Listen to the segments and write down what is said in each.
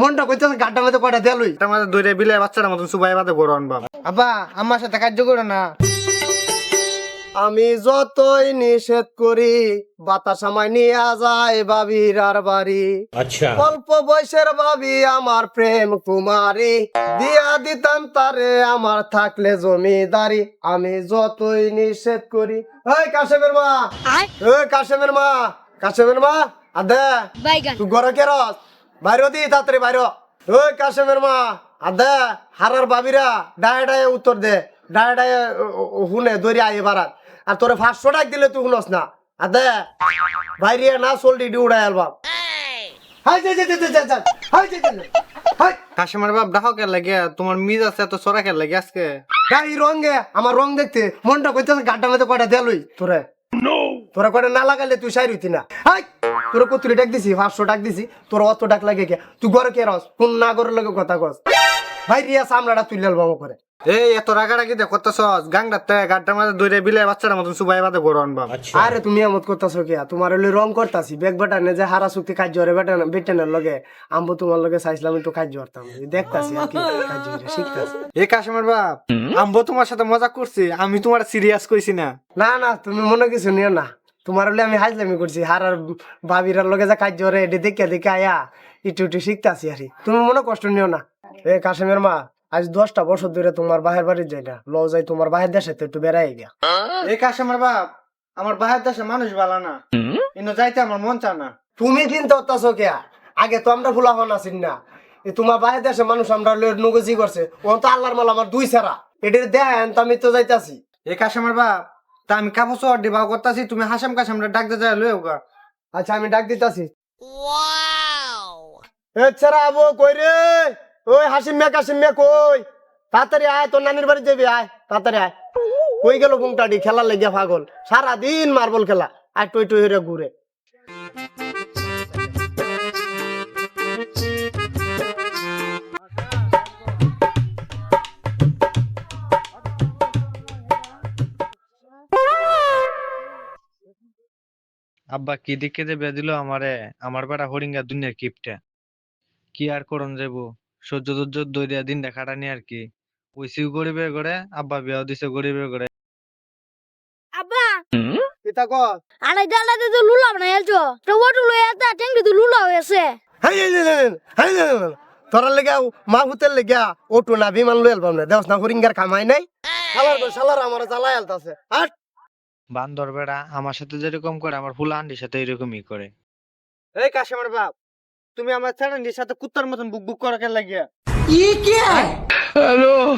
মনটা কইতেছে গাড্ডার মধ্যে কয়টা দেলুই এটা আমাদের দইরে বিলে বাচ্চার মতন সুবাই বাদে গরু আনবা। আব্বা আমার সাথে কার্য করো না। আমি যতই নিষেধ করি বাতাস আমায় নিয়ে যায় বাবির আর বাড়ি। अच्छा অল্প বয়সের ভাবি আমার প্রেম কুমারী, দিয়া দিতাম তারে আমার থাকলে জমিদারি। আমি যতই নিষেধ করি। এই কাশেমের মা, এই কাশেমের মা, কাশেমের মা আদে তুই ঘরে কে রস? বাইর দি তাড়াতাড়ি বাইর। ওই কাশেমের মা আদে হারার বাবিরা ডায়ে ডায়ে উত্তর দে, ডায়ে ডায়ে হুনে দৌড়ে আই বারাত। আর তোরে 500 টাকা দিলে তুই শুনস না। আদে বাইরে না চলডি উড়াই আলবাম। হাই যা যা যা যা যা, হাই যা যা, হাই। কাশিমার বাপ ডাহো কে লাগে, তোমার মিজ আছে এত সরা কে লাগে আজকে? গাই রঙে আমার রং দেখতে মনটা কইতেছে গাড্ডার মধ্যে কয়টা দেলুই তোরে। তোরা কয়টা না লাগাইলে তুই সাইর হইতি না। হাই তোরা কতুরি ডাক দিছি, 500 টাকা দিছি, তোর অত ডাক লাগে কে? তুই ঘরে কে রস? কোন না ঘরের লগে কথা কস? ভাই রিয়া সামলাটা তুই আলবাম করে। এই এত রাগারাগি দে করতেছস, গাংডাতে গাড্ডার মাঝে দইরে বিলে বাচ্চার মতন সুবাই বাদে গরু আনবা। अच्छा আরে তুমি এমত করতেছো কি? তোমার হলে রং করতাছি বেগ বাটানে যে হারা চুক্তি কাজ জরে বেটান বেটানের লগে আমবো তোমার লগে চাইছিলাম একটু কাজ জরতাম, দেখতাছি আর কি কাজ জরে শিখতাছি। এই কাশিমার বাপ, আম্বো তোমার সাথে মজা করছি, আমি তোমার সিরিয়াস কইছি না। না না তুমি মনে কিছু নিও না, তোমার হলে আমি হাজলামি করছি। হারার ভাবিরার লগে যা কাজ জরে এটি দেখে দেখে আয়া একটু একটু শিখতাছি আর কি। তুমি মনে কষ্ট নিও না। এ কাশেমের মা, আজ 10টা বছর ধরে তোমার বাহের বাড়ি যাই না, ল যাই তোমার বাহের দেশে তো একটু বেড়াই গিয়া। এই কাশিমার বাপ, আমার বাহির দেশে মানুষ ভালো না, ইনো যাইতে আমার মন চা না। তুমি চিন্তা করতেছো কে? আগে তো আমরা ফুলা হন আছি না, এ তোমার বাহের দেশে মানুষ আমরা নগজি করছে, ও তো আল্লাহর মাল আমার 2 সেরা এটির দেন তো আমি তো যাইতাছি। এই কাশিমার বাপ, তা আমি কাপড় চোর দিবা করতেছি, তুমি হাসাম কাশামরা ডাক দে যায় লইও গা। আচ্ছা আমি ডাক দিতাছি। এ ছেড়া আবো কই রে? ওই হাসিম মিয়া কাসিম মিয়া কই? তাড়াতাড়ি আয়, তোর নানির বাড়ি যাবি, আয় তাড়াতাড়ি আয়। কই গেল বুংটাডি খেলার লেগে পাগল, সারাদিন মার্বল খেলা আর টই টই হইরে ঘুরে। আব্বা কি দিকে যে বিয়া দিল আমারে, আমার বেটা হরিঙ্গা দুনিয়ার কিপটা, কি আর করন যাবো, সহ্য ধৈর্য দইরা দিন দেখাটানি আর কি। ওইসিও গরিবের ঘরে, আব্বা বিয়াও দিছে গরিবের ঘরে। আব্বা পিতা কর আড়াই ডালাতে তো লুলা বানাই আলছো তো ওটু লই আতা ট্যাঙ্কি তো লুলা হয়েছে। হাই হাই হাই তোরার লেগে মা হুতের লেগে ওটু না বিমান লই আলবাম না, দেওস না হরিঙ্গার কামাই নাই। শালার আমার জ্বালাই আলতাছে। হাট বান্দর বেড়া আমার সাথে যেরকম করে, আমার ফুলা আন্ডির সাথে এরকমই করে। এই কাশিমার বাপ, তুমি আমার ছেড়ানির সাথে কুত্তার মতন বুক বুক করা কে লাগিয়া?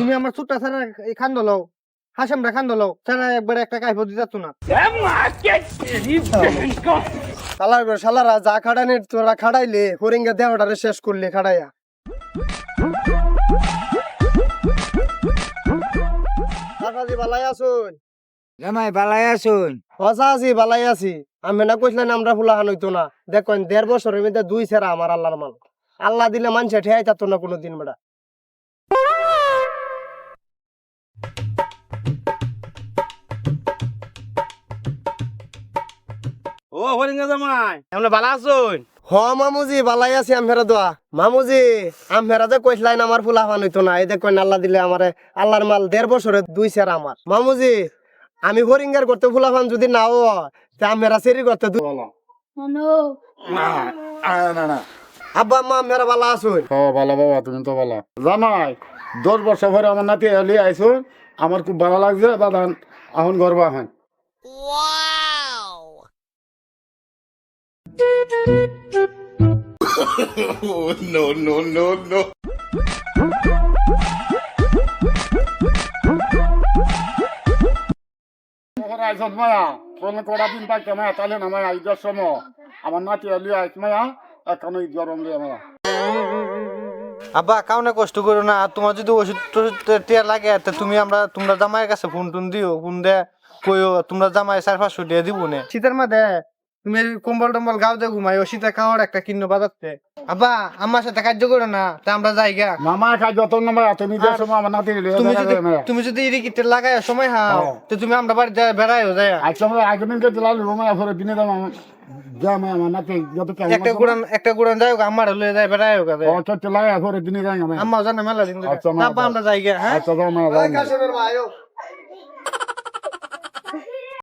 তুমি আমার ছোট্ট ছাড়া এই খান্দ লও, হাসামরা খান্দ লও, ছাড়া একবারে একটা কাইফ দিতে না। শালারা যা খাড়ানি তোরা খাড়াইলে হরিঙ্গা দেওয়াটারে শেষ করলে খাড়াইয়া। চাচাজি বালাই আসুন। জামাই বালাই আসুন। ও চাচাজি বালাই আছি। আমি না কইছিলাম আমরা ফুলাহান হইতো না, দেখেন 1.5 বছরের মধ্যে 2 সেরা আমার আল্লাহর মাল। আল্লাহ দিলে মানুষে ঠেয়াই থাকতো না কোনোদিন বেড়া। ও হরিঙ্গা জামাই, আমরা ভালো আছুন? হ মামুজি বালাই আছি আমহেরা দোয়া। মামুজি আমহেরা যে কইছিলেন আমার ফুলাহান হইতো না, এই দেখেন আল্লাহ দিলে আমারে আল্লাহর মাল 1.5 বছরে 2 সেরা আমার। মামুজি আমি হরিঙ্গার করতে ফুলাহান যদি নাও তে আমহেরা সেরি করতে নো আব্বা মা মেরা বালা আসুন। ভালো বাবা, তুমি তো ভালো। জামাই 10 বছর পরে আমার নাতি এলি আইসো, আমার খুব ভালো লাগছে। বাদান এখন গর্ব আহেন। no no no no আইসত মায়া কোন কড়া দিন পাইতে মায়া তাহলে না মায়া ঈদের সময় আমার নাতি এলি আইস মায়া এখন ঈদ গরম লিয়া মায়া। আব্বা কাউনে কষ্ট করো না, তোমার যদি ওষুধ টিয়া লাগে তা তোমরা জামাইয়ের কাছে ফোন টোন দিও, ফোন দে কইও তোমরা জামাই 400-500 দিয়ে দিব নে। শীতের মধ্যে তুমি এই কম্বল টম্বল গাও দিয়ে ঘুমাইও শীতে খাওয়ার একটা কিন্ন বাজাতে আব্বা আমার সাথে কার্য করো না তা আমরা যাই গা নামায় খাই যত নামায় তুমি যে সময় আমার নাতি তুমি যদি ইরিকিটে লাগাই সময় হাও হ্যাঁ। তো তুমি আমরা বাড়ি বেড়াইও যায় আজকে আমরা আগদিনকে দিলাম রুমায় পরে দিনে দাম যাম আমার নাতি যত একটা গুড়ান যাই আমার লয়ে যায় বেড়াইও গা অত লাগায় পরে দিনে যাই আমি আম্মা জানে মেলা দিন আচ্ছা, তারপর আমরা যাই গা হ্যাঁ আচ্ছা যাও ওই কাশেমের মা আয়ো